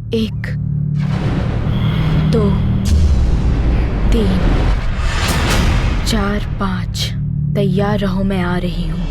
1 2 3 4 5। तैयार रहो, मैं आ रही हूँ।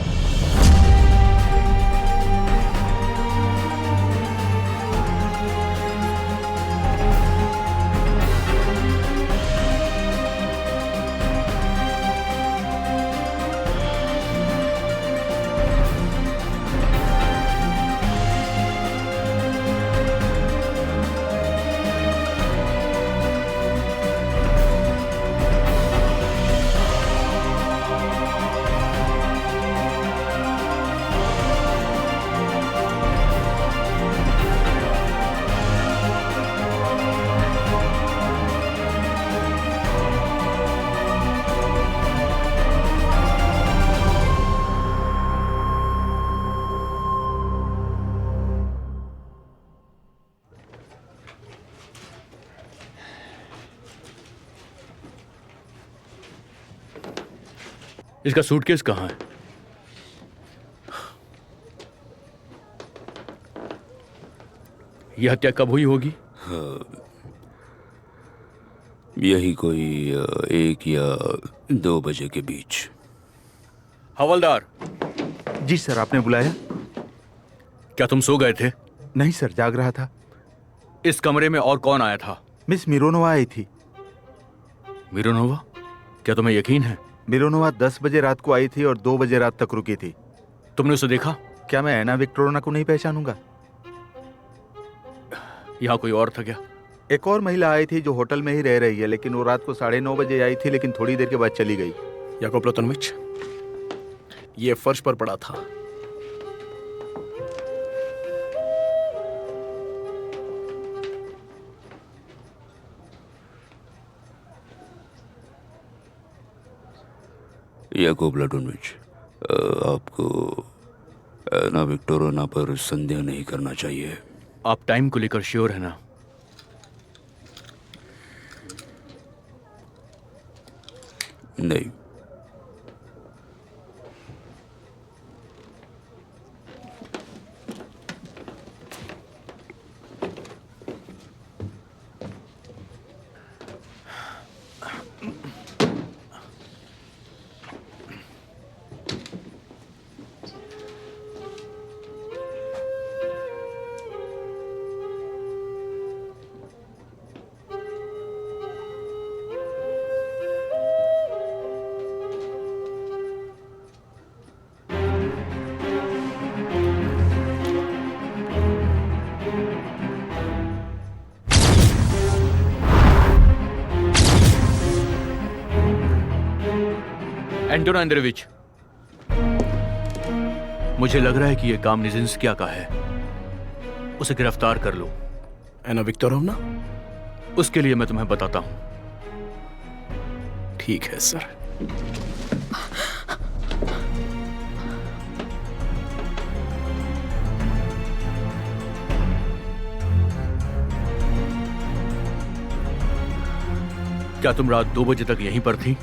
इसका सूटकेस कहाँ है? यह हत्या कब हुई होगी? यही कोई 1 या 2 बजे के बीच। हवलदार, जी सर, आपने बुलाया? क्या तुम सो गए थे? नहीं सर, जाग रहा था। इस कमरे में और कौन आया था? मिस मिरोनोवा आई थी। मिरोनोवा? क्या तुम्हें यकीन है? मिरोनोवा 10 बजे रात को आई थी और 2 बजे रात तक रुकी थी। तुमने उसे देखा? क्या मैं एना विक्टोरिना को नहीं पहचानूंगा? यहाँ कोई और था क्या? एक और महिला आई थी जो होटल में ही रह रही है, लेकिन वो रात को 9:30 बजे आई थी, लेकिन थोड़ी देर के बाद चली गई। याकोब प्लातोनोविच, ये फर्श पर पड़ा था। याकोब प्लातोनोविच, आपको एना विक्टोरिना पर संदेह नहीं करना चाहिए। आप टाइम को लेकर श्योर है ना? नहीं। एंटोन एंड्रेविच, मुझे लग रहा है कि यह काम निजिंस्किया का है। उसे गिरफ्तार कर लो। एना विक्टोरिना? उसके लिए मैं तुम्हें बताता हूं। ठीक है सर। क्या तुम रात 2 बजे तक यहीं पर थी?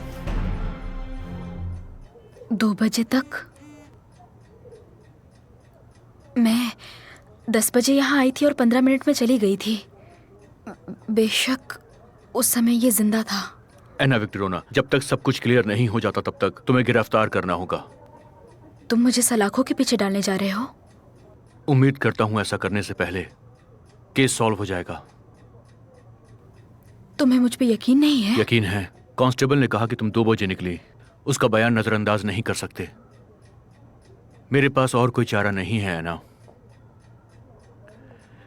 2 बजे तक? मैं 10 बजे यहाँ आई थी और 15 मिनट में चली गई थी। बेशक उस समय ये जिंदा था। एना विक्टोरिना, जब तक सब कुछ क्लियर नहीं हो जाता तब तक तुम्हें गिरफ्तार करना होगा। तुम मुझे सलाखों के पीछे डालने जा रहे हो? उम्मीद करता हूं ऐसा करने से पहले केस सॉल्व हो जाएगा। तुम्हें मुझ पे यकीन नहीं है? यकीन है। कांस्टेबल ने कहा कि तुम 2 बजे निकली। उसका बयान नजरअंदाज नहीं कर सकते। मेरे पास और कोई चारा नहीं है एना।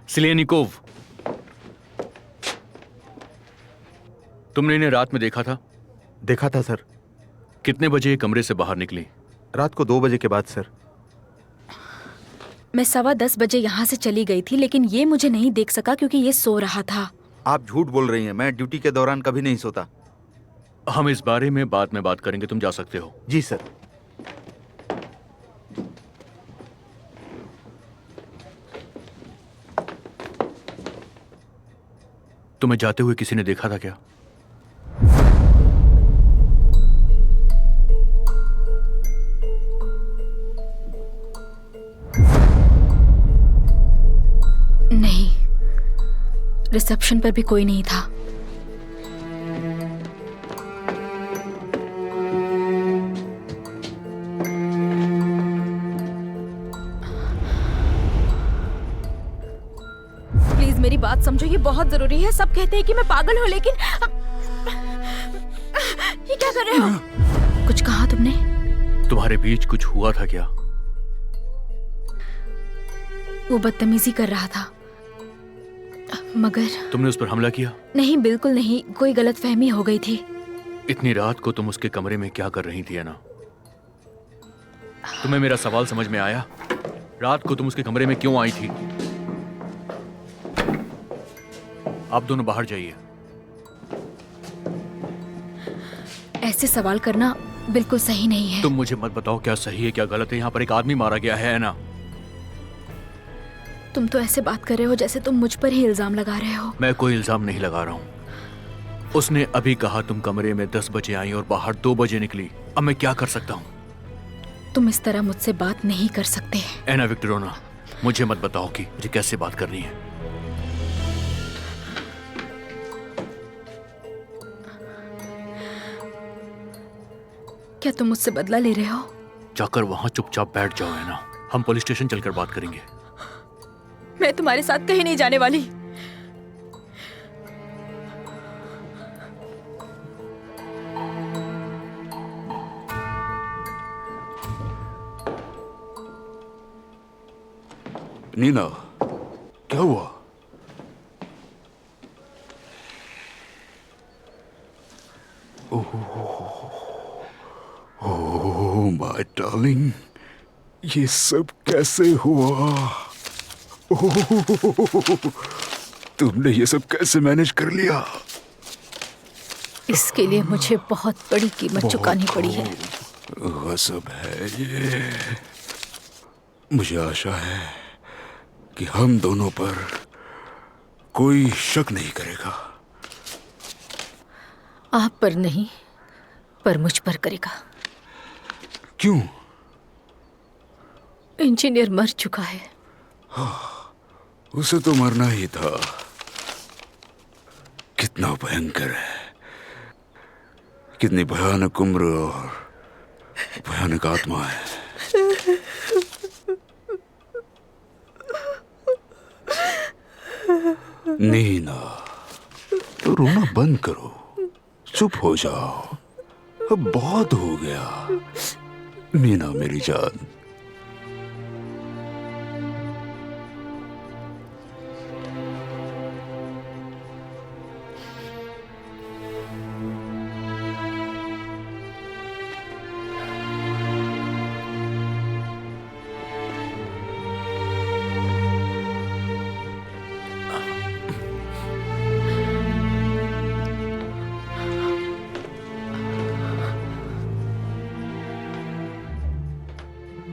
सिलेनिकोव, तुमने इन्हें रात में देखा था? देखा था सर। कितने बजे ये कमरे से बाहर निकली? रात को 2 बजे के बाद सर। मैं 10:15 बजे यहाँ से चली गई थी, लेकिन ये मुझे नहीं देख सका क्योंकि ये सो रहा था। आप झूठ बोल रही हैं। मैं ड्यूटी के दौरान कभी नहीं सोता। हम इस बारे में बाद में बात करेंगे। तुम जा सकते हो। जी सर। तुम्हें जाते हुए किसी ने देखा था क्या? नहीं। रिसेप्शन पर भी कोई नहीं था। प्लीज मेरी बात समझो, ये बहुत जरूरी है। सब कहते हैं कि मैं पागल हूँ, लेकिन ये क्या कर रहे हो? कुछ कहा तुमने? तुम्हारे बीच कुछ हुआ था क्या? वो बदतमीजी कर रहा था, मगर तुमने उस पर हमला किया? नहीं, बिल्कुल नहीं। कोई गलतफहमी हो गई थी। इतनी रात को तुम उसके कमरे में क्या कर रही थी ना? तुम्हें मेरा सवाल समझ में आया? रात को तुम उसके कमरे में क्यों आई थी? आप दोनों बाहर जाइए। ऐसे सवाल करना बिल्कुल सही नहीं है। तुम मुझे मत बताओ क्या सही है क्या गलत है। यहाँ पर एक आदमी मारा गया है ना? तुम तो ऐसे बात कर रहे हो जैसे तुम मुझ पर ही इल्जाम लगा रहे हो। मैं कोई इल्जाम नहीं लगा रहा हूँ। उसने अभी कहा तुम कमरे में 10 बजे आई और बाहर 2 बजे निकली। अब मैं क्या कर सकता हूँ? तुम इस तरह मुझसे बात नहीं कर सकते। एना विक्टोरिया, मुझे मत बताओ कि मुझे कैसे बात करनी है। क्या तुम मुझसे बदला ले रहे हो? जाकर वहां चुपचाप बैठ जाओ है ना। हम पुलिस स्टेशन चलकर बात करेंगे। मैं तुम्हारे साथ कहीं नहीं जाने वाली। नीना, क्या हुआ? ओह माय डार्लिंग, ये सब कैसे हुआ? ओह, तुमने ये सब कैसे मैनेज कर लिया? इसके लिए मुझे बहुत बड़ी कीमत चुकानी पड़ी है। गजब है ये। मुझे आशा है कि हम दोनों पर कोई शक नहीं करेगा। आप पर नहीं, पर मुझ पर करेगा। क्यों? इंजीनियर मर चुका है। उसे तो मरना ही था। कितना भयंकर है, कितनी भयानक उम्र और भयानक आत्मा है। नीना, तो रोना बंद करो, चुप हो जाओ। अब बहुत हो गया। नीना मेरी जान।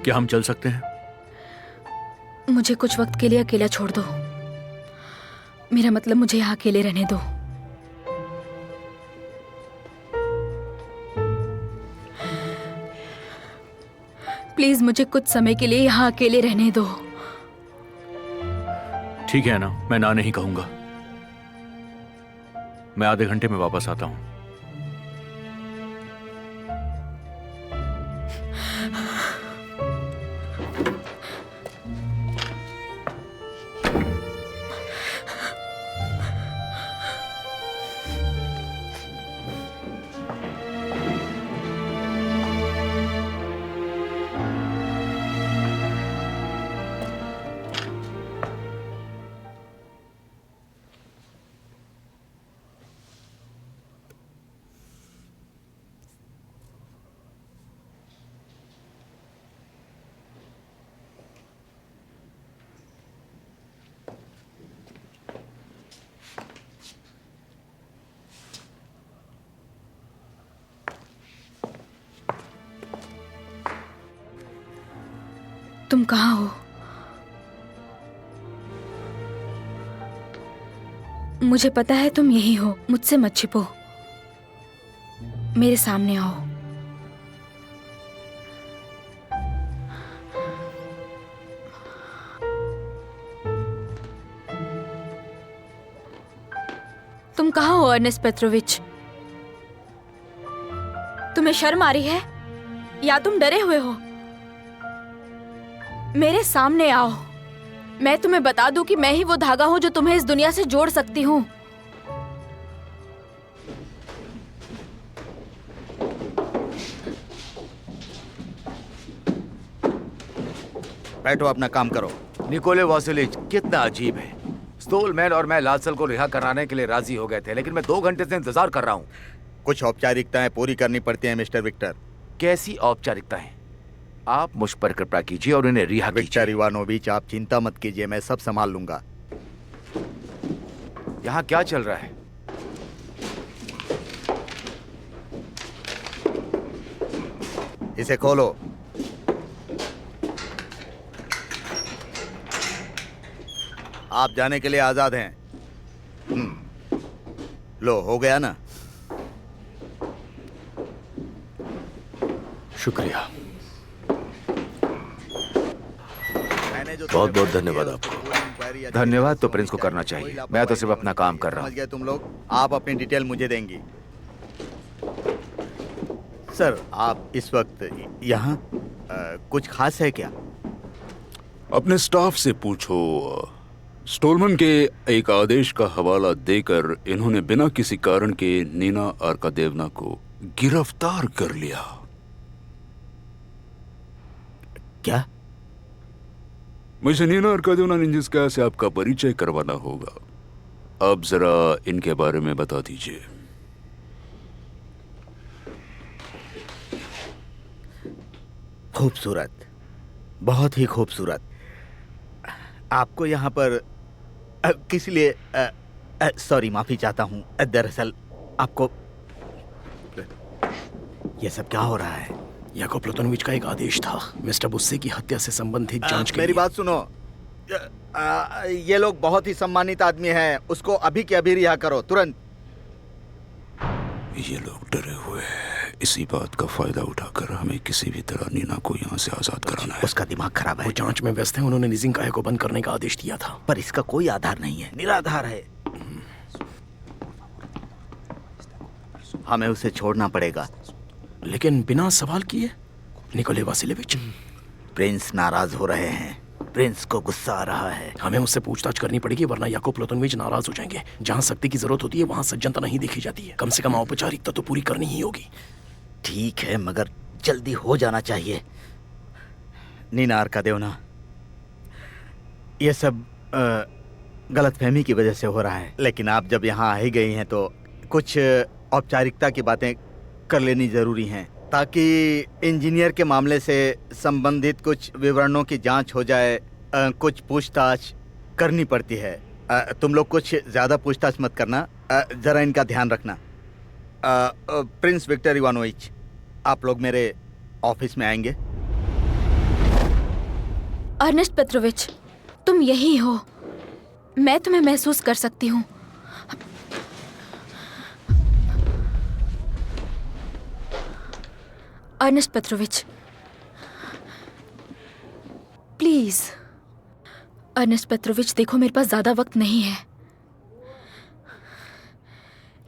क्या हम चल सकते हैं? मुझे कुछ वक्त के लिए अकेला छोड़ दो। मेरा मतलब मुझे यहाँ अकेले रहने दो। प्लीज मुझे कुछ समय के लिए यहाँ अकेले रहने दो। ठीक है ना, मैं ना नहीं कहूंगा। मैं आधे घंटे में वापस आता हूं। तुम कहाँ हो? मुझे पता है तुम यही हो। मुझसे मत छिपो। मेरे सामने आओ। तुम कहाँ हो अर्नेस्ट पेट्रोविच? तुम्हें शर्म आ रही है या तुम डरे हुए हो? मेरे सामने आओ, मैं तुम्हें बता दूं कि मैं ही वो धागा हूं जो तुम्हें इस दुनिया से जोड़ सकती हूँ। बैठो, अपना काम करो। निकोले वासिलिच कितना अजीब है। स्टोलमैन और मैं लासल को रिहा कराने के लिए राजी हो गए थे, लेकिन मैं 2 घंटे से इंतजार कर रहा हूँ। कुछ औपचारिकताएं पूरी करनी पड़ती हैं मिस्टर विक्टर। कैसी औपचारिकताएं? आप मुझ पर कृपा कीजिए और इन्हें रिहा कीजिए। विक्टर इवानोविच, आप चिंता मत कीजिए, मैं सब संभाल लूंगा। यहाँ क्या चल रहा है? इसे खोलो। आप जाने के लिए आजाद हैं। लो, हो गया ना? शुक्रिया। बहुत बहुत धन्यवाद आपको। धन्यवाद तो प्रिंस को करना चाहिए, मैं तो सिर्फ अपना काम कर रहा हूँ। समझ गए तुम लोग? आप अपनी डिटेल मुझे देंगी। सर, आप इस वक्त यहाँ कुछ खास है क्या? अपने स्टाफ से पूछो। स्टोलमैन के एक आदेश का हवाला देकर इन्होंने बिना किसी कारण के नीना आर्कादेवना को गिरफ्तार कर लिया। क्या? मुझे नीना आर्कादेवना निंजिस्काया से आपका परिचय करवाना होगा। आप जरा इनके बारे में बता दीजिए। खूबसूरत, बहुत ही खूबसूरत। आपको यहाँ पर किस लिए? सॉरी, माफी चाहता हूँ। दरअसल आपको ये सब क्या हो रहा है? याकोब प्लूटोनोविच का एक आदेश था मिस्टर बुस्से की हत्या से संबंधित जांच के मेरी लिए। बात सुनो। ये लोग बहुत ही सम्मानित आदमी हैं, उसको अभी के अभी रिहा करो, तुरंत। ये लोग डरे हुए हैं। इसी बात का फायदा उठाकर हमें किसी भी तरह नीना को यहाँ से आजाद कराना है। उसका दिमाग खराब है। वो जांच में व्यस्त है, उन्होंने निजिंकाया को बंद करने का आदेश दिया था। पर इसका कोई आधार नहीं है, निराधार है। हमें उसे छोड़ना पड़ेगा। लेकिन बिना सवाल किए निकोले वासिलेविच। प्रिंस नाराज हो रहे हैं, प्रिंस को गुस्सा आ रहा है। हमें उससे पूछताछ करनी पड़ेगी, वरना याकोब प्लूटोनोविच नाराज हो जाएंगे। जहाँ शक्ति की जरूरत होती है वहाँ सज्जनता नहीं देखी जाती है। कम से कम औपचारिकता तो पूरी करनी ही होगी। ठीक है, मगर जल्दी हो जाना चाहिए। नीना आर्कादेवना, ये सब गलतफहमी की वजह से हो रहा है, लेकिन आप जब यहाँ आ ही गई हैं तो कुछ औपचारिकता की बातें कर लेनी जरूरी हैं, ताकि इंजीनियर के मामले से संबंधित कुछ विवरणों की जांच हो जाए। कुछ पूछताछ करनी पड़ती है। तुम लोग कुछ ज़्यादा पूछताछ मत करना, ज़रा इनका ध्यान रखना। प्रिंस विक्टर इवानोविच, आप लोग मेरे ऑफिस में आएंगे? अर्नेस्ट पेट्रोविच, तुम यही हो। मैं तुम्हें महसूस कर सकती हूँ। Ernest Petrovich, please. Ernest Petrovich, देखो मेरे पास ज्यादा वक्त नहीं है।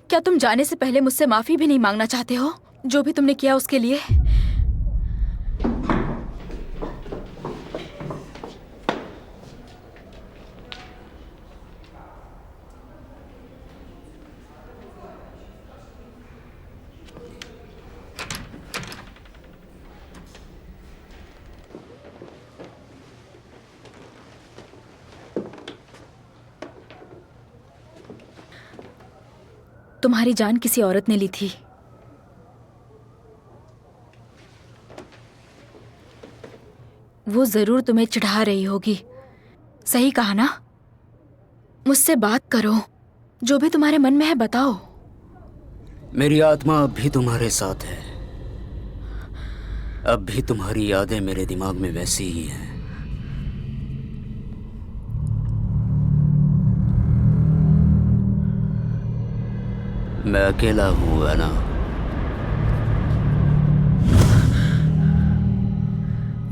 क्या तुम जाने से पहले मुझसे माफी भी नहीं मांगना चाहते हो, जो भी तुमने किया उसके लिए? तुम्हारी जान किसी औरत ने ली थी। वो जरूर तुम्हें चिढ़ा रही होगी। सही कहा ना? मुझसे बात करो, जो भी तुम्हारे मन में है बताओ। मेरी आत्मा अब भी तुम्हारे साथ है। अब भी तुम्हारी यादें मेरे दिमाग में वैसी ही हैं। मैं अकेला हूँ ना।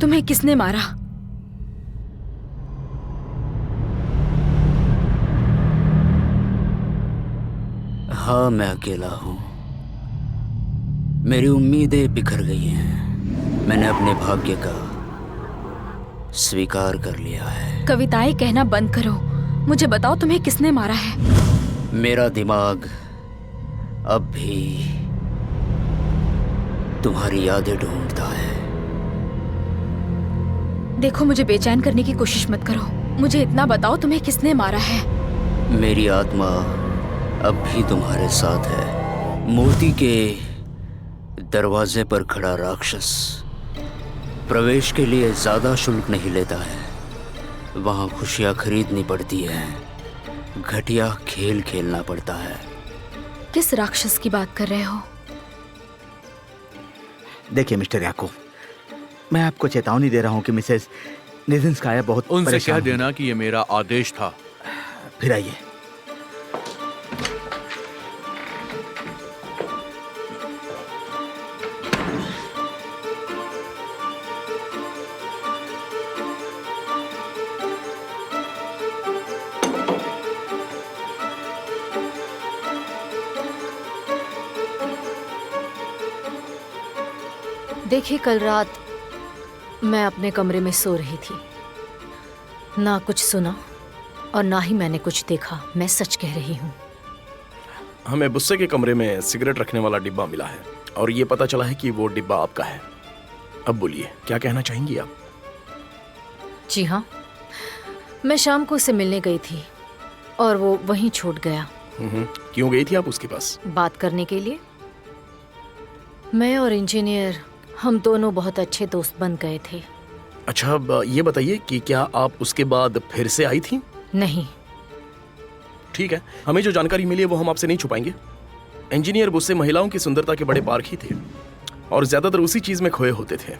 तुम्हें किसने मारा? हाँ, मैं अकेला हूँ। मेरी उम्मीदें बिखर गई हैं। मैंने अपने भाग्य का स्वीकार कर लिया है। कविताएं कहना बंद करो। मुझे बताओ तुम्हें किसने मारा है? मेरा दिमाग अब भी तुम्हारी यादें ढूंढता है। देखो, मुझे बेचैन करने की कोशिश मत करो। मुझे इतना बताओ तुम्हें किसने मारा है? मेरी आत्मा अब भी तुम्हारे साथ है। मोती के दरवाजे पर खड़ा राक्षस प्रवेश के लिए ज्यादा शुल्क नहीं लेता है। वहां खुशियां खरीदनी पड़ती हैं, घटिया खेल खेलना पड़ता है। किस राक्षस की बात कर रहे हो? देखिए मिस्टर याकूब, मैं आपको चेतावनी दे रहा हूँ कि मिसेस निजिंस्काया बहुत उनसे परेशान कह देना कि ये मेरा आदेश था। हैं। फिर आइए। देखिए, कल रात मैं अपने कमरे में सो रही थी। ना कुछ सुना और ना ही मैंने कुछ देखा। मैं सच कह रही हूँ। हमें बुस्से के कमरे में सिगरेट रखने वाला डिब्बा मिला है और ये पता चला है कि वो डिब्बा आपका है। अब बोलिए, क्या कहना चाहेंगी आप? जी हाँ, मैं शाम को उसे मिलने गई थी और वो वहीं छूट गया। क्यों गई थी आप उसके पास? बात करने के लिए। मैं और इंजीनियर, हम दोनों बहुत अच्छे दोस्त बन गए थे। अच्छा, अब ये बताइए कि क्या आप उसके बाद फिर से आई थी? नहीं। ठीक है, हमें जो जानकारी मिली है वो हम आपसे नहीं छुपाएंगे। इंजीनियर बुस्से महिलाओं की सुंदरता के बड़े पारखी थे और ज्यादातर उसी चीज में खोए होते थे।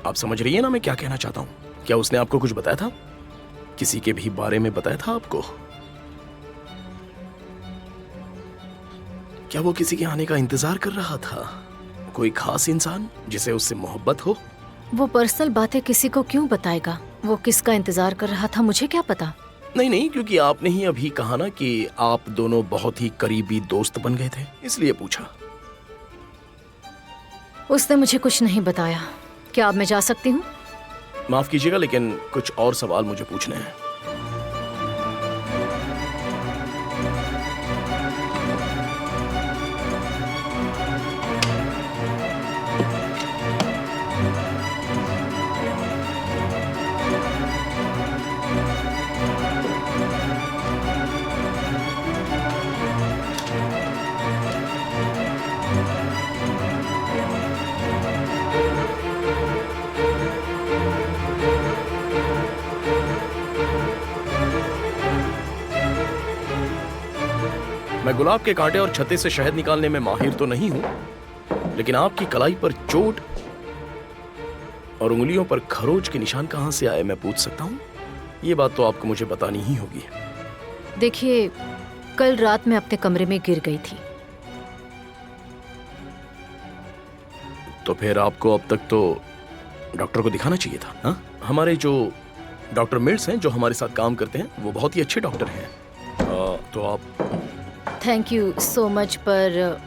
आप समझ रही है ना मैं क्या कहना चाहता हूँ? क्या उसने आपको कुछ बताया था? किसी के भी बारे में बताया था आपको? क्या वो किसी के आने का इंतजार कर रहा था? कोई खास इंसान जिसे उससे मोहब्बत हो? वो पर्सनल बातें किसी को क्यों बताएगा? वो किसका इंतजार कर रहा था, मुझे क्या पता। नहीं, क्योंकि आपने ही अभी कहा ना कि आप दोनों बहुत ही करीबी दोस्त बन गए थे, इसलिए पूछा। उसने मुझे कुछ नहीं बताया। क्या अब मैं जा सकती हूँ? माफ कीजिएगा, लेकिन कुछ और सवाल मुझे पूछने हैं। मैं गुलाब के कांटे और छत्ते से शहद निकालने में माहिर तो नहीं हूं, लेकिन आपकी कलाई पर चोट और उंगलियों पर खरोच के निशान कहां से आए, मैं पूछ सकता हूं? ये बात तो आपको मुझे बतानी ही होगी। देखिए, कल रात मैं अपने कमरे में गिर गई थी। तो फिर आपको अब तक तो डॉक्टर को दिखाना चाहिए था। हाँ, हमारे जो डॉक्टर मिल्स हैं जो हमारे साथ काम करते हैं वो बहुत ही अच्छे डॉक्टर हैं। तो आप थैंक यू सो मच, पर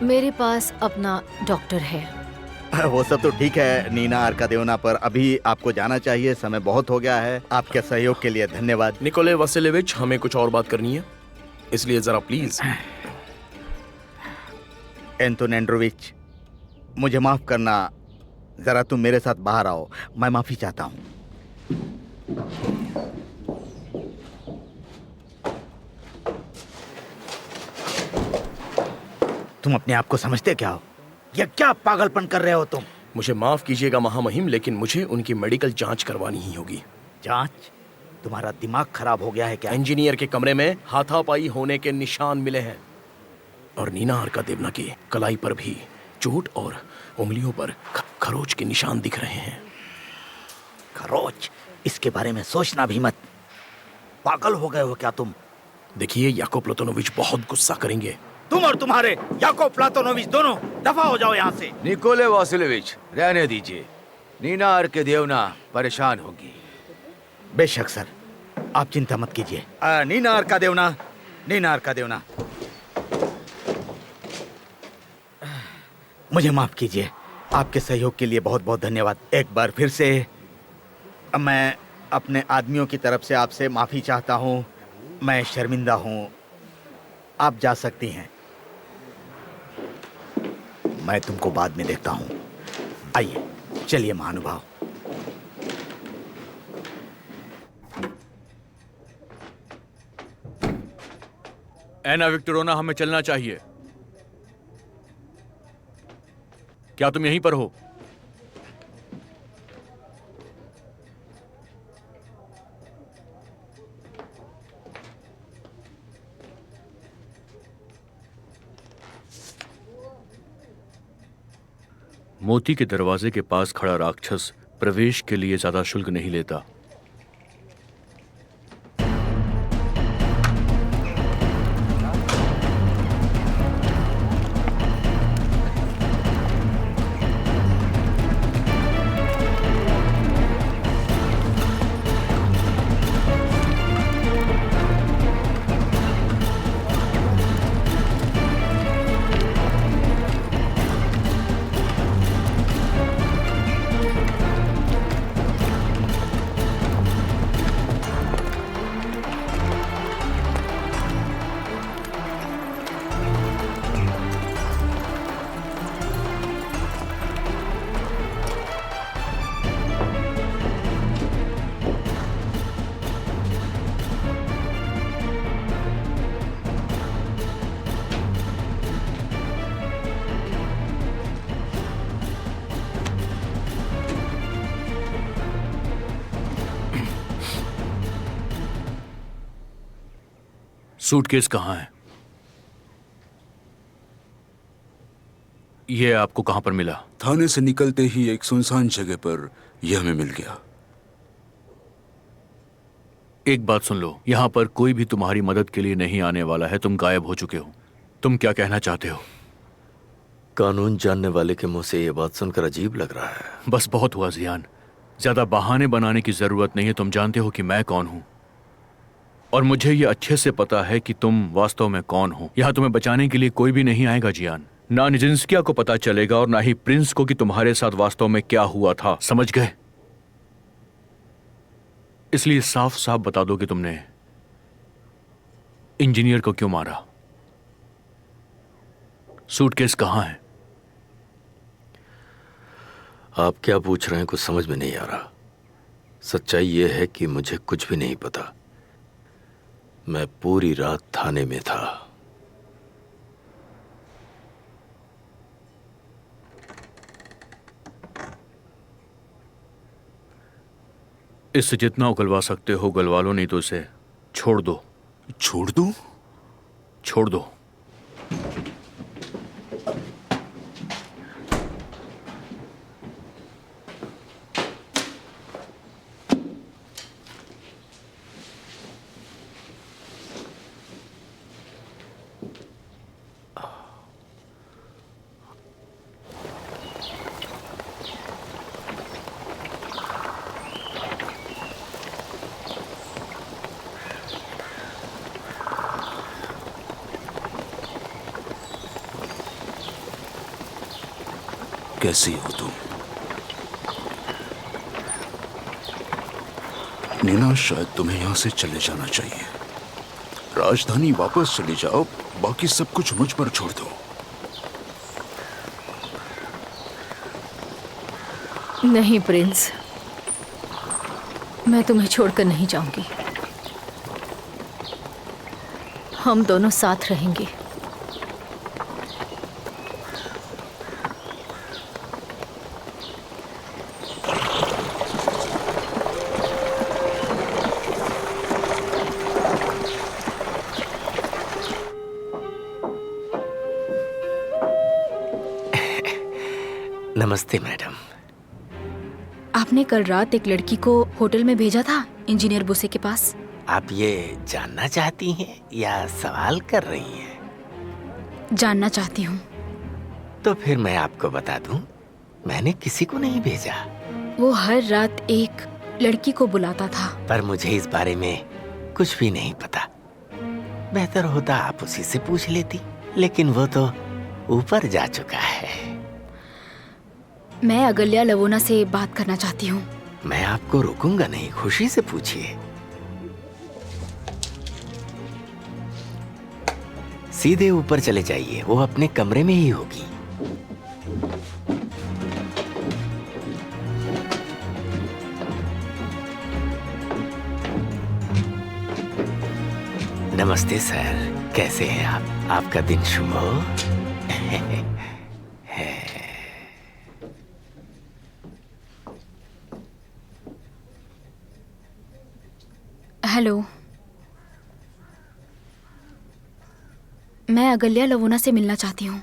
मेरे पास अपना डॉक्टर है। वो सब तो ठीक है नीना आर्कादेवना, पर अभी आपको जाना चाहिए। समय बहुत हो गया है। आपके सहयोग के लिए धन्यवाद। निकोले वासिलेविच, हमें कुछ और बात करनी है, इसलिए जरा प्लीज। एंटोन एंड्रोविच, मुझे माफ करना। जरा तुम मेरे साथ बाहर आओ। मैं माफी चाहता हूँ। तुम अपने आप को समझते क्या हो? ये क्या पागलपन कर रहे हो तुम? मुझे माफ कीजिएगा महामहिम, लेकिन मुझे उनकी मेडिकल जांच करवानी ही होगी। जांच? तुम्हारा दिमाग खराब हो गया है क्या? इंजीनियर के कमरे में हाथापाई होने के निशान मिले हैं और नीना आर्कादेवना की कलाई पर भी चोट और उंगलियों पर खरोच के निशान दिख रहे हैं। खरोच? इसके बारे में सोचना भी मत। पागल हो गए हो क्या तुम? देखिए, याकोब प्लातोनोविच बहुत गुस्सा करेंगे। तुम और तुम्हारे याकोब प्लातोनोविच दोनों दफा हो जाओ यहाँ से। निकोले वासिलेविच, रहने दीजिए। नीना आर्कादेवना परेशान होगी। बेशक सर, आप चिंता मत कीजिए। नीना आर्कादेवना, नीना आर्कादेवना, मुझे माफ कीजिए। आपके सहयोग के लिए बहुत बहुत धन्यवाद। एक बार फिर से मैं अपने आदमियों की तरफ से आपसे माफी चाहता हूँ। मैं शर्मिंदा हूँ। आप जा सकती हैं। मैं तुमको बाद में देखता हूँ। आइए, चलिए महानुभाव। एना विक्टोरोना, हमें चलना चाहिए। क्या तुम यहीं पर हो? मोती के दरवाजे के पास खड़ा राक्षस प्रवेश के लिए ज्यादा शुल्क नहीं लेता। सूटकेस कहाँ है? यह आपको कहां पर मिला? थाने से निकलते ही एक सुनसान जगह पर यह हमें मिल गया। एक बात सुन लो, यहां पर कोई भी तुम्हारी मदद के लिए नहीं आने वाला है। तुम गायब हो चुके हो। तुम क्या कहना चाहते हो? कानून जानने वाले के मुंह से यह बात सुनकर अजीब लग रहा है। बस बहुत हुआ जियान, ज्यादा बहाने बनाने की जरूरत नहीं है। तुम जानते हो कि मैं कौन हूं, और मुझे यह अच्छे से पता है कि तुम वास्तव में कौन हो। यहां तुम्हें बचाने के लिए कोई भी नहीं आएगा जियान। ना निजिंस्किया को पता चलेगा और ना ही प्रिंस को कि तुम्हारे साथ वास्तव में क्या हुआ था। समझ गए? इसलिए साफ साफ बता दो कि तुमने इंजीनियर को क्यों मारा। सूटकेस कहां है? आप क्या पूछ रहे हैं, कुछ समझ में नहीं आ रहा। सच्चाई यह है कि मुझे कुछ भी नहीं पता। मैं पूरी रात थाने में था। इससे जितना उगलवा सकते हो उगलवा लो, नहीं तो इसे छोड़ दो। छोड़ दूं? छोड़ दो। कैसी हो तुम? नीना, शायद तुम्हें यहां से चले जाना चाहिए। राजधानी वापस चले जाओ, बाकी सब कुछ मुझ पर छोड़ दो। नहीं प्रिंस, मैं तुम्हें छोड़कर नहीं जाऊंगी। हम दोनों साथ रहेंगे। नमस्ते मैडम। आपने कल रात एक लड़की को होटल में भेजा था इंजीनियर बुसे के पास। आप ये जानना चाहती हैं या सवाल कर रही हैं? जानना चाहती हूँ। तो फिर मैं आपको बता दूं, मैंने किसी को नहीं भेजा। वो हर रात एक लड़की को बुलाता था। पर मुझे इस बारे में कुछ भी नहीं पता। बेहतर होता आप उसी से पूछ लेती, लेकिन वो तो ऊपर जा चुका है। मैं अगल्या लवोना से बात करना चाहती हूँ। मैं आपको रोकूंगा नहीं, खुशी से पूछिए। सीधे ऊपर चले जाइए, वो अपने कमरे में ही होगी। नमस्ते सर, कैसे हैं आप? आपका दिन शुभ हो। हेलो, मैं अगल्या लवोना से मिलना चाहती हूँ।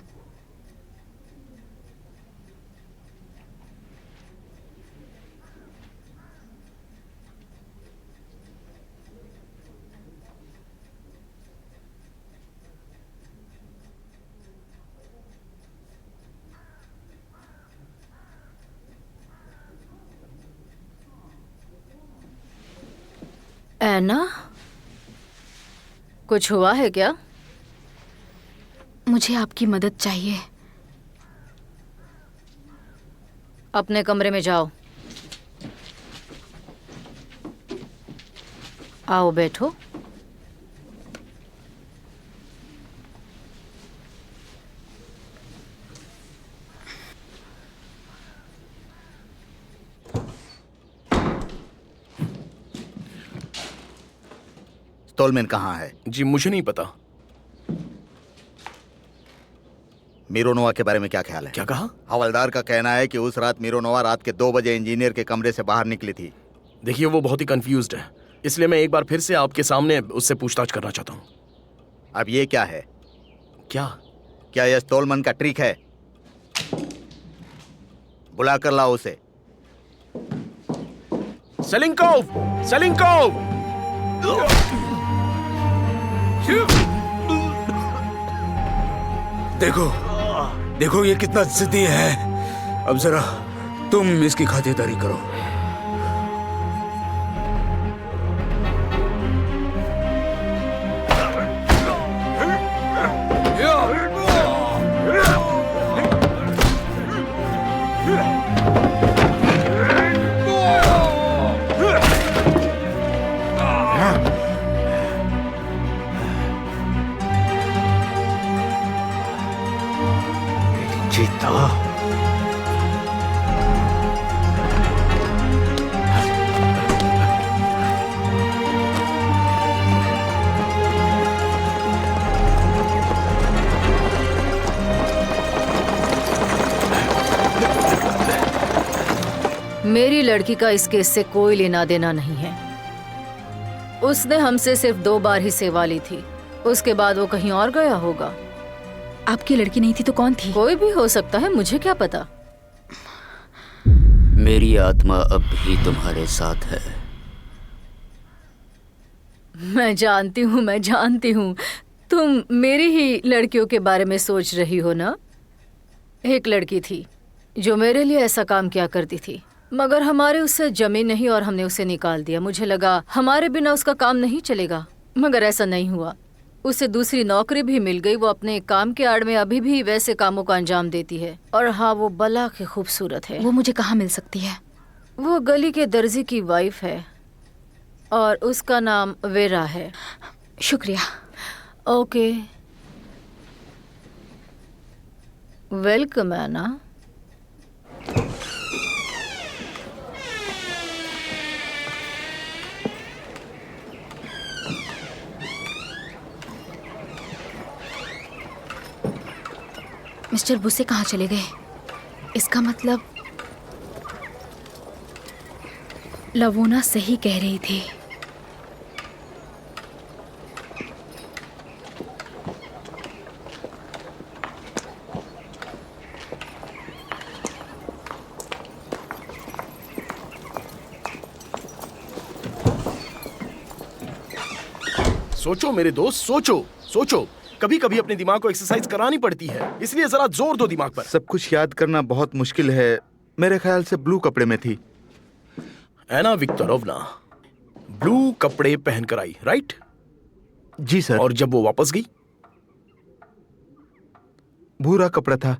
ऐना, कुछ हुआ है क्या? मुझे आपकी मदद चाहिए। अपने कमरे में जाओ। आओ बैठो। स्टोलमैन कहाँ है? जी मुझे नहीं पता। मिरोनोवा के बारे में क्या ख्याल है? क्या कहा? हवलदार का कहना है कि उस रात मिरोनोवा रात के 2 बजे इंजीनियर के कमरे से बाहर निकली थी। देखिए वो बहुत ही कंफ्यूज्ड है, इसलिए मैं एक बार फिर से आपके सामने उससे पूछताछ करना चाहता हूँ। अब ये क्या है? क्या यह स्टोलमैन का ट्रिक है? बुला कर लाओ उसे। सेलिंकोव! देखो ये कितना जिद्दी है। अब जरा तुम इसकी खातिरदारी करो। जीता। मेरी लड़की का इस केस से कोई लेना देना नहीं है। उसने हमसे सिर्फ 2 बार ही सेवा ली थी, उसके बाद वो कहीं और गया होगा। आपकी लड़की नहीं थी तो कौन थी? कोई भी हो सकता है, मुझे क्या पता। मेरी आत्मा अब भी तुम्हारे साथ है। मैं जानती हूँ तुम मेरी ही लड़कियों के बारे में सोच रही हो ना। एक लड़की थी जो मेरे लिए ऐसा काम किया करती थी, मगर हमारे उससे जमी नहीं और हमने उसे निकाल दिया। मुझे लगा हमारे बिना उसका काम नहीं चलेगा, मगर ऐसा नहीं हुआ। उसे दूसरी नौकरी भी मिल गई। वो अपने काम के आड़ में अभी भी वैसे कामों का अंजाम देती है। और हाँ, वो बला के खूबसूरत है। वो मुझे कहाँ मिल सकती है? वो गली के दर्जी की वाइफ है और उसका नाम वेरा है। शुक्रिया। ओके, वेलकम ऐना। मिस्टर बुसे कहाँ चले गए? इसका मतलब लवोना सही कह रही थी। सोचो मेरे दोस्त, सोचो। कभी कभी अपने दिमाग को एक्सरसाइज करानी पड़ती है, इसलिए जरा जोर दो दिमाग पर। सब कुछ याद करना बहुत मुश्किल है। मेरे ख्याल से ब्लू कपड़े में थी। ऐना विक्टोरोवना ब्लू कपड़े पहनकर आई, राइट? जी सर। और जब वो वापस गई? भूरा कपड़ा था।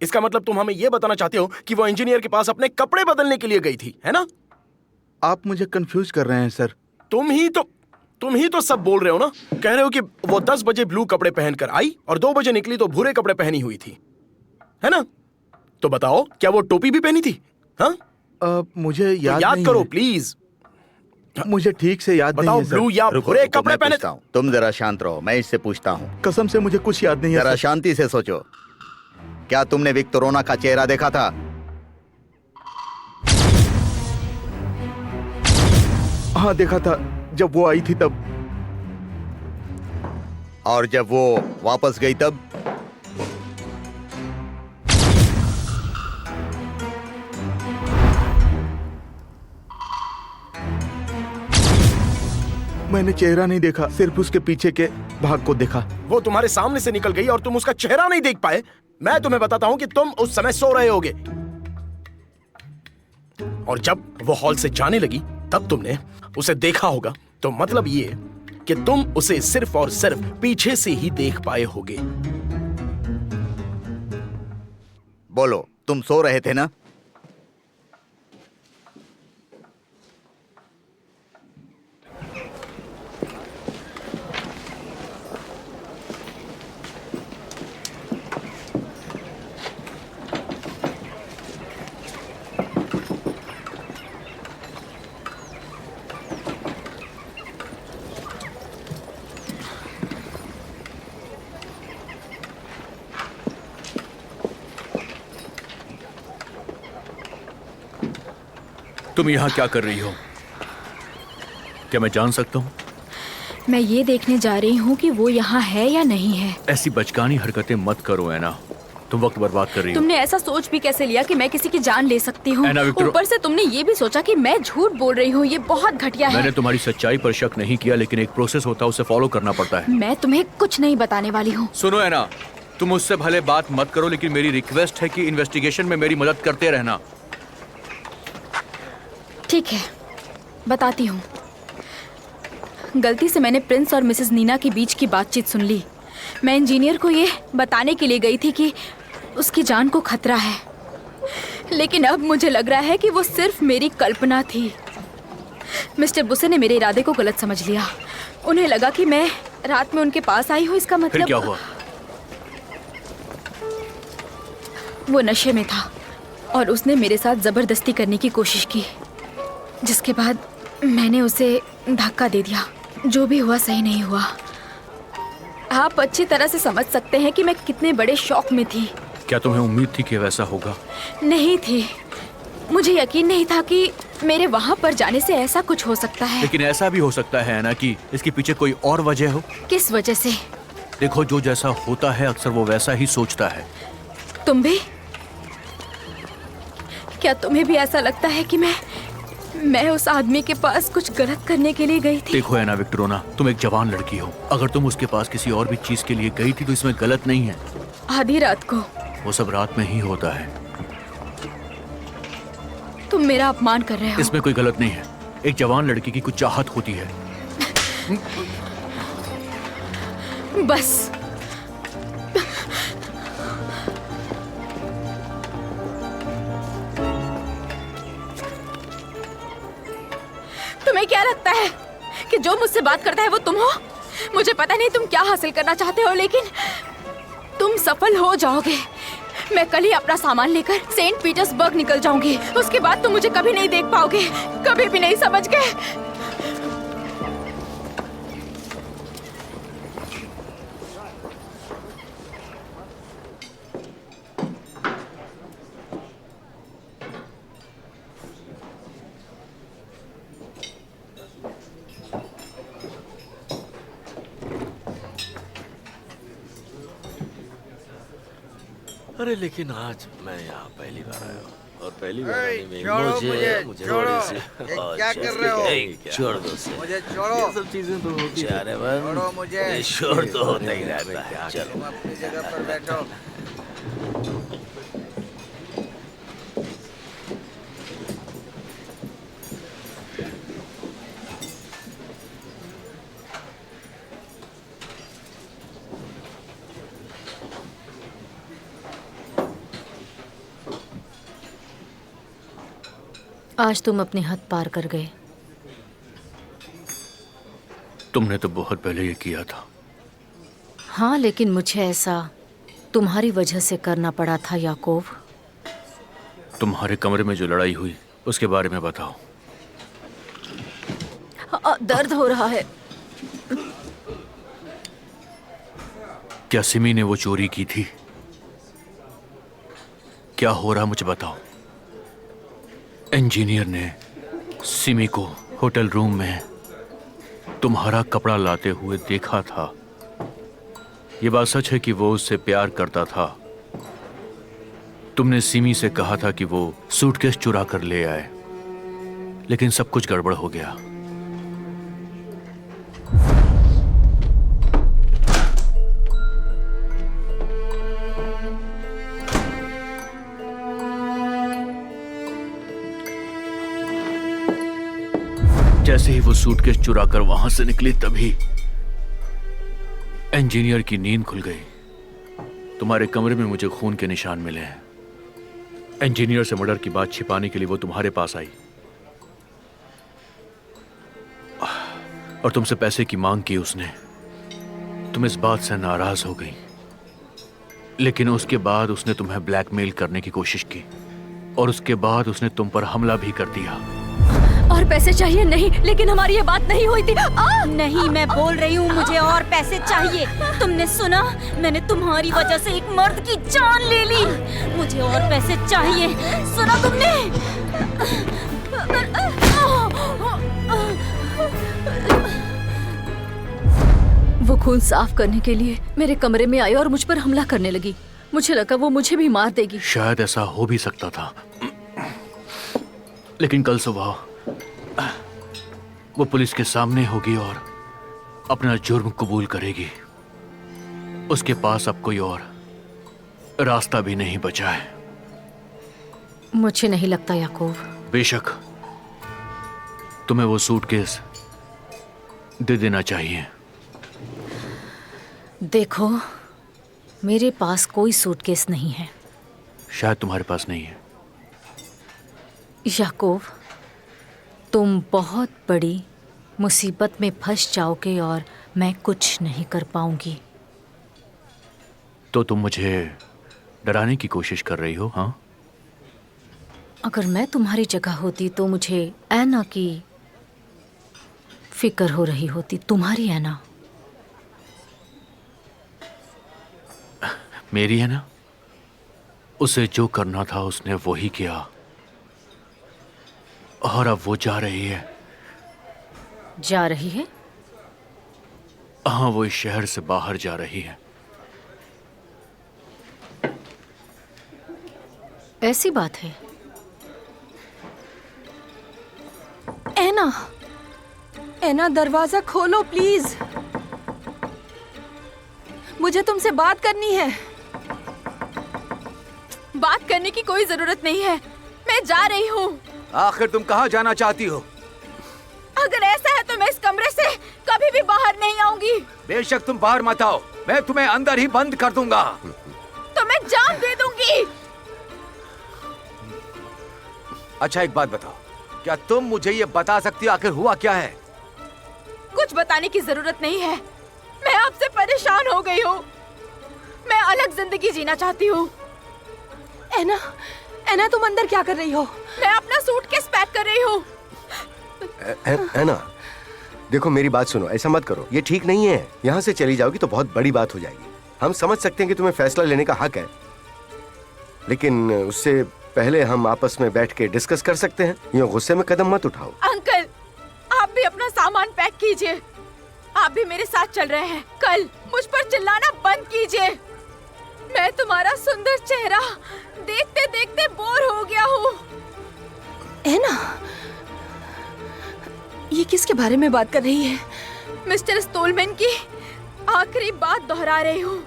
इसका मतलब तुम हमें यह बताना चाहते हो कि वो इंजीनियर के पास अपने कपड़े बदलने के लिए गई थी, है ना? आप मुझे कंफ्यूज कर रहे हैं सर। तुम ही तो सब बोल रहे हो ना। कह रहे हो कि वो 10 बजे ब्लू कपड़े पहनकर आई और 2 बजे निकली तो भूरे कपड़े पहनी हुई थी, है ना? तो बताओ, क्या वो टोपी भी पहनी थी? हाँ, मुझे याद याद नहीं करो है। प्लीज। मुझे ठीक से याद बताओ, नहीं है सर। ब्लू या भूरे कपड़े पहने? तुम जरा शांत रहो, मैं इससे पूछता हूँ। कसम से मुझे कुछ याद नहीं है जरा सर। शांति से सोचो। क्या तुमने विक्टोरोना का चेहरा देखा था? हाँ देखा था, जब वो आई थी तब। और जब वो वापस गई तब? मैंने चेहरा नहीं देखा, सिर्फ उसके पीछे के भाग को देखा। वो तुम्हारे सामने से निकल गई और तुम उसका चेहरा नहीं देख पाए। मैं तुम्हें बताता हूं कि तुम उस समय सो रहे होगे, और जब वो हॉल से जाने लगी तब तुमने उसे देखा होगा। तो मतलब ये कि तुम उसे सिर्फ और सिर्फ पीछे से ही देख पाए होगे। बोलो, तुम सो रहे थे ना? तुम यहाँ क्या कर रही हो? क्या मैं जान सकता हूँ? मैं ये देखने जा रही हूँ कि वो यहाँ है या नहीं है। ऐसी बचकानी हरकतें मत करो ऐना, तुम वक्त बर्बाद कर रही हो। तुमने ऐसा सोच भी कैसे लिया कि मैं किसी की जान ले सकती हूँ? ऐना, विक्टर- ऊपर से तुमने ये भी सोचा कि मैं झूठ बोल रही हूँ। ये बहुत घटिया है। मैंने तुम्हारी सच्चाई पर शक नहीं किया, लेकिन एक प्रोसेस होता है, उसे फॉलो करना पड़ता है। मैं तुम्हें कुछ नहीं बताने वाली हूँ। सुनो ऐना, तुम मुझसे भले बात मत करो, लेकिन मेरी रिक्वेस्ट है कि इन्वेस्टिगेशन में मेरी मदद करते रहना। ठीक है, बताती हूँ। गलती से मैंने प्रिंस और मिसेस नीना के बीच की बातचीत सुन ली। मैं इंजीनियर को ये बताने के लिए गई थी कि उसकी जान को खतरा है, लेकिन अब मुझे लग रहा है कि वो सिर्फ मेरी कल्पना थी। मिस्टर बुसे ने मेरे इरादे को गलत समझ लिया। उन्हें लगा कि मैं रात में उनके पास आई हूँ। इसका फिर मतलब क्या हुआ? वो नशे में था और उसने मेरे साथ जबरदस्ती करने की कोशिश की, जिसके बाद मैंने उसे धक्का दे दिया। जो भी हुआ सही नहीं हुआ। आप अच्छी तरह से समझ सकते हैं कि मैं कितने बड़े शौक में थी। क्या तुम्हें उम्मीद थी कि वैसा होगा? नहीं थी। मुझे यकीन नहीं था कि मेरे वहाँ पर जाने से ऐसा कुछ हो सकता है। लेकिन ऐसा भी हो सकता है ना कि इसके पीछे कोई और वजह हो। किस वजह से? देखो, जो जैसा होता है अक्सर वो वैसा ही सोचता है। तुम भी? क्या तुम्हें भी ऐसा लगता है कि मैं उस आदमी के पास कुछ गलत करने के लिए गई थी? देखो ऐना विक्टोरोना, तुम एक जवान लड़की हो। अगर तुम उसके पास किसी और भी चीज के लिए गई थी तो इसमें गलत नहीं है। आधी रात को? वो सब रात में ही होता है। तुम मेरा अपमान कर रहे हो। इसमें कोई गलत नहीं है। एक जवान लड़की की कुछ चाहत होती है। बस। तुम्हें क्या लगता है कि जो मुझसे बात करता है वो तुम हो? मुझे पता नहीं तुम क्या हासिल करना चाहते हो, लेकिन तुम सफल हो जाओगे। मैं कल ही अपना सामान लेकर सेंट पीटर्सबर्ग निकल जाऊंगी। उसके बाद तुम मुझे कभी नहीं देख पाओगे, कभी भी नहीं, समझ गए? अरे लेकिन आज मैं यहाँ पहली बार आया हूँ और पहली बार आने में मुझे छोड़ो। थोड़ी सी- ये और क्या कर रहे हो? छोड़ दो से। मुझे छोड़ो। ये सब चीजें तो होती है। अरे छोड़ो मुझे। ये शोर तो होता ही रहता है। चलो तुम अपनी जगह पर बैठो। आज तुम अपनी हद पार कर गए। तुमने तो बहुत पहले ये किया था। हाँ, लेकिन मुझे ऐसा तुम्हारी वजह से करना पड़ा था याकूब। तुम्हारे कमरे में जो लड़ाई हुई उसके बारे में बताओ। दर्द हो रहा है। क्या सिमी ने वो चोरी की थी? क्या हो रहा मुझे बताओ। इंजीनियर ने सिमी को होटल रूम में तुम्हारा कपड़ा लाते हुए देखा था। ये बात सच है कि वो उससे प्यार करता था। तुमने सिमी से कहा था कि वो सूटकेस चुरा कर ले आए, लेकिन सब कुछ गड़बड़ हो गया। जैसे ही वो सूटकेस चुरा कर वहां से निकली तभी इंजीनियर की नींद खुल गई। तुम्हारे कमरे में मुझे खून के निशान मिले हैं। इंजीनियर से मर्डर की बात छिपाने के लिए वो तुम्हारे पास आई और तुमसे पैसे की मांग की उसने। तुम इस बात से नाराज हो गई, लेकिन उसके बाद उसने तुम्हें ब्लैकमेल करने की कोशिश की और उसके बाद उसने तुम पर हमला भी कर दिया। और पैसे चाहिए? नहीं, लेकिन हमारी ये बात नहीं हुई थी। नहीं, मैं बोल रही हूँ मुझे और पैसे चाहिए। तुमने सुना? मैंने तुम्हारी वजह से एक मर्द की जान ले ली। मुझे और पैसे चाहिए, सुना तुमने? वो खून साफ करने के लिए मेरे कमरे में आई और मुझ पर हमला करने लगी। मुझे लगा वो मुझे भी मार देगी। शायद ऐसा हो भी सकता था, लेकिन कल सुबह वो पुलिस के सामने होगी और अपना जुर्म कबूल करेगी। उसके पास अब कोई और रास्ता भी नहीं बचा है। मुझे नहीं लगता याकूब। बेशक तुम्हें वो सूटकेस दे देना चाहिए। देखो, मेरे पास कोई सूटकेस नहीं है। शायद तुम्हारे पास नहीं है। याकूब, तुम बहुत बड़ी मुसीबत में फंस जाओगे और मैं कुछ नहीं कर पाऊंगी। तो तुम मुझे डराने की कोशिश कर रही हो? हाँ, अगर मैं तुम्हारी जगह होती तो मुझे ऐना की फिक्र हो रही होती। तुम्हारी ऐना। मेरी है ना। उसे जो करना था उसने वही किया और अब वो जा रही है। जा रही है? हाँ, वो इस शहर से बाहर जा रही है। ऐसी बात है? ऐना, ऐना, दरवाजा खोलो प्लीज। मुझे तुमसे बात करनी है। बात करने की कोई जरूरत नहीं है। मैं जा रही हूँ। आखिर तुम कहाँ जाना चाहती हो? अगर ऐसा है तो मैं इस कमरे से कभी भी बाहर नहीं आऊंगी। बेशक तुम बाहर मत आओ, मैं तुम्हें अंदर ही बंद कर दूंगा। तो मैं जान दे दूंगी। अच्छा, एक बात बताओ, क्या तुम मुझे ये बता सकती हो आखिर हुआ क्या है? कुछ बताने की जरूरत नहीं है। मैं आपसे परेशान हो गई हूँ। मैं अलग जिंदगी जीना चाहती हूँ। ऐना, ऐना, तुम अंदर क्या कर रही हो? मैं अपना सूटकेस पैक कर रही हूँ। ऐना, देखो मेरी बात सुनो, ऐसा मत करो, ये ठीक नहीं है। यहाँ से चली जाओगी तो बहुत बड़ी बात हो जाएगी। हम समझ सकते हैं कि तुम्हें फैसला लेने का हक है, लेकिन उससे पहले हम आपस में बैठ के डिस्कस कर सकते हैं। यूँ गुस्से में कदम मत उठाओ। अंकल, आप भी अपना सामान पैक कीजिए। आप भी मेरे साथ चल रहे हैं। कल मुझ पर चिल्लाना बंद कीजिए। मैं तुम्हारा सुंदर चेहरा देखते देखते बोर हो गया हूँ। ऐना, ये किसके बारे में बात कर रही है? मिस्टर स्टोलमैन की आखिरी बात दोहरा रही हूँ।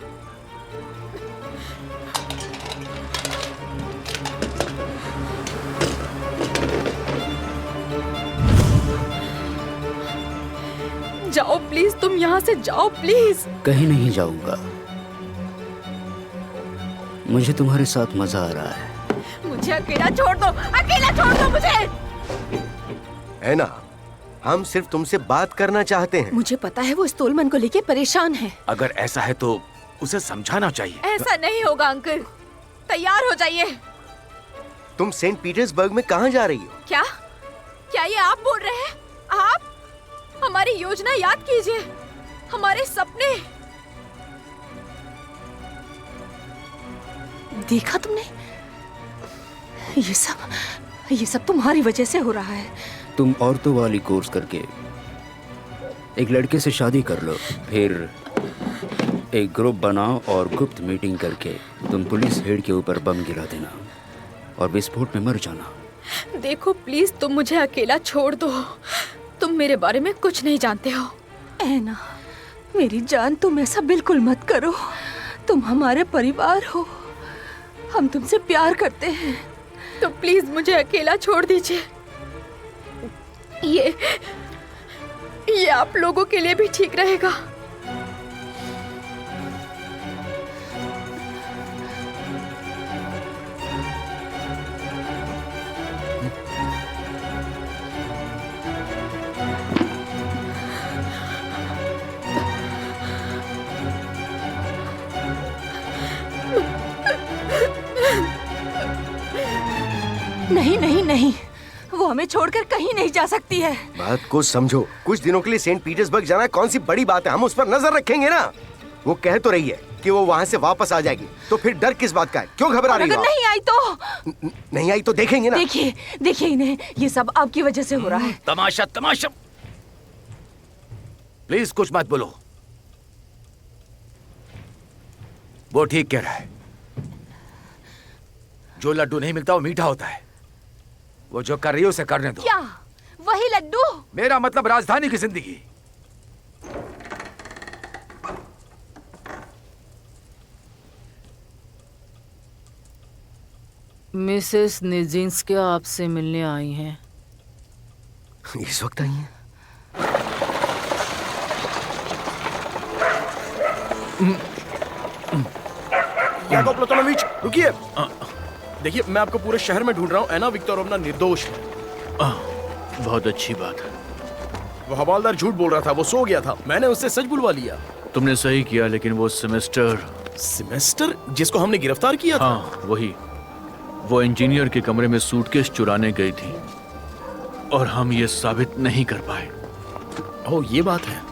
जाओ प्लीज, तुम यहाँ से जाओ प्लीज। कहीं नहीं जाऊंगा। मुझे तुम्हारे साथ मजा आ रहा है। मुझे अकेला छोड़ दो, अकेला छोड़ दो मुझे। है ना, हम सिर्फ तुमसे बात करना चाहते हैं। मुझे पता है वो स्टोलमैन को लेके परेशान है। अगर ऐसा है तो उसे समझाना चाहिए। ऐसा नहीं होगा अंकल, तैयार हो जाइए। तुम सेंट पीटर्सबर्ग में कहाँ जा रही हो? क्या क्या ये आप बोल रहे हैं? आप हमारी योजना याद कीजिए, हमारे सपने। देखा तुमने, ये सब तुम्हारी वजह से हो रहा है। तुम औरतों वाली कोर्स करके एक लड़के से शादी कर लो, फिर एक ग्रुप बनाओ और गुप्त मीटिंग करके तुम पुलिस हेड के ऊपर बम गिरा देना और विस्फोट में मर जाना। देखो प्लीज, तुम मुझे अकेला छोड़ दो। तुम मेरे बारे में कुछ नहीं जानते हो। ऐना, मेरी जान, तुम ऐसा बिल्कुल मत करो। तुम हमारे परिवार हो, हम तुमसे प्यार करते हैं। तो प्लीज मुझे अकेला छोड़ दीजिए। ये आप लोगों के लिए भी ठीक रहेगा। नहीं नहीं नहीं, वो हमें छोड़कर कहीं नहीं जा सकती है। बात को समझो, कुछ दिनों के लिए सेंट पीटर्सबर्ग जाना कौन सी बड़ी बात है, हम उस पर नजर रखेंगे ना। वो कह तो रही है कि वो वहाँ से वापस आ जाएगी, तो फिर डर किस बात का है? क्यों घबरा रही हो? अगर नहीं आई तो? नहीं आई तो देखेंगे ना। देखिए देखिए इन्हें, ये सब आपकी वजह से हो रहा है। तमाशा तमाशा। प्लीज कुछ मत बोलो। वो ठीक कह रहा है, जो लड्डू नहीं मिलता वो मीठा होता है। वो जो कर रही है उसे करने दो। क्या वही लड्डू? मेरा मतलब राजधानी की जिंदगी। मिसेस निजिंस्किया आपसे मिलने आई हैं। इस वक्त आई हैं? याकोब प्लाटोनोविच, रुकिए। देखिए, मैं आपको पूरे शहर में ढूंढ रहा हूँ। एना विक्टोरोवना निर्दोष है। बहुत अच्छी बात है। वो हवालदार झूठ बोल रहा था, वो सो गया था। मैंने उससे सच बुलवा लिया। तुमने सही किया, लेकिन वो सेमेस्टर जिसको हमने गिरफ्तार किया था? हाँ वही। वो इंजीनियर के कमरे में सूटकेस चुराने गई थी और हम ये साबित नहीं कर पाए। ओह, ये बात है।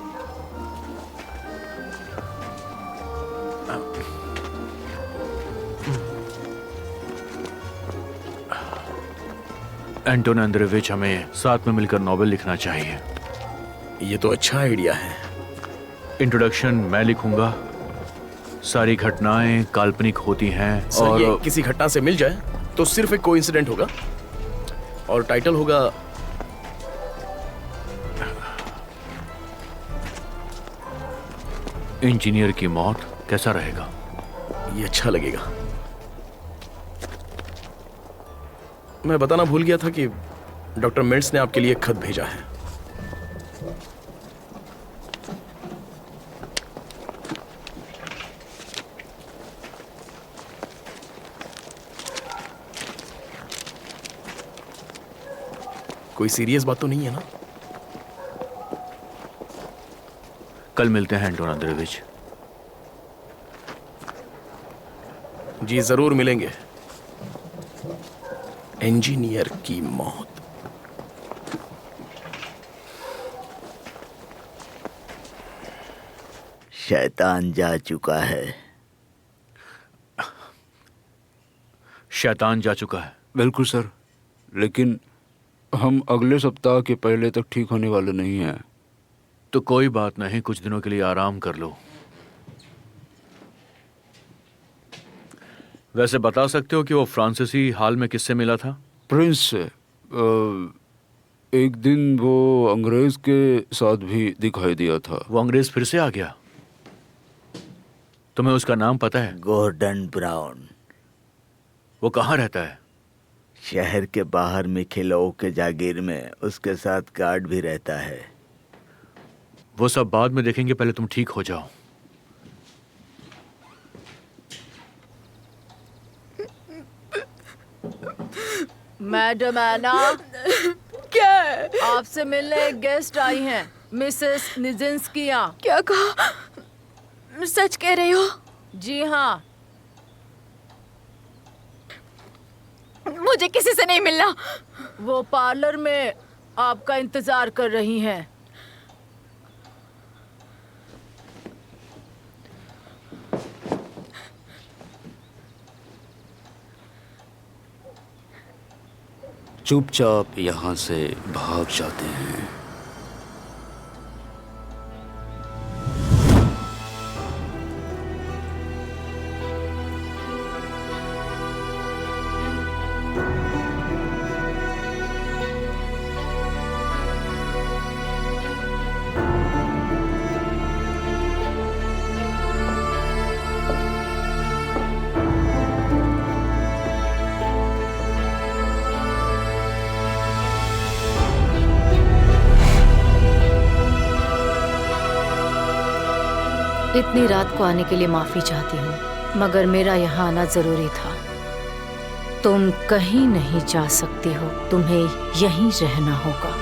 एंटोन अंद्रेविच, हमें साथ में मिलकर नॉवेल लिखना चाहिए। ये तो अच्छा आइडिया है। इंट्रोडक्शन मैं लिखूंगा। सारी घटनाएं काल्पनिक होती हैं और ये किसी घटना से मिल जाए तो सिर्फ एक कोइंसिडेंट होगा और टाइटल होगा इंजीनियर की मौत। कैसा रहेगा? ये अच्छा लगेगा। मैं बताना भूल गया था कि डॉक्टर मिल्ट्स ने आपके लिए एक खत भेजा है। कोई सीरियस बात तो नहीं है ना? कल मिलते हैं एंटोन अंद्रेविच। जी जरूर मिलेंगे। इंजीनियर की मौत। शैतान जा चुका है। शैतान जा चुका है? बिल्कुल सर, लेकिन हम अगले सप्ताह के पहले तक ठीक होने वाले नहीं हैं। तो कोई बात नहीं, कुछ दिनों के लिए आराम कर लो। वैसे बता सकते हो कि वो फ्रांसीसी हाल में किससे मिला था? प्रिंस से। एक दिन वो अंग्रेज के साथ भी दिखाई दिया था। वो अंग्रेज फिर से आ गया? तुम्हें उसका नाम पता है? Gordon Brown. वो कहाँ रहता है? शहर के बाहर मिखिलोव के जागीर में। उसके साथ गार्ड भी रहता है। वो सब बाद में देखेंगे, पहले तुम ठीक हो जाओ। मैडम एना, आपसे मिलने एक गेस्ट आई हैं, मिसेस निजिंस्किया। क्या कहा? सच कह रहे हो? जी हाँ। मुझे किसी से नहीं मिलना। वो पार्लर में आपका इंतजार कर रही हैं। चुपचाप यहाँ से भाग जाते हैं। इतनी रात को आने के लिए माफी चाहती हूँ, मगर मेरा यहाँ आना जरूरी था। तुम कहीं नहीं जा सकती हो, तुम्हें यहीं रहना होगा।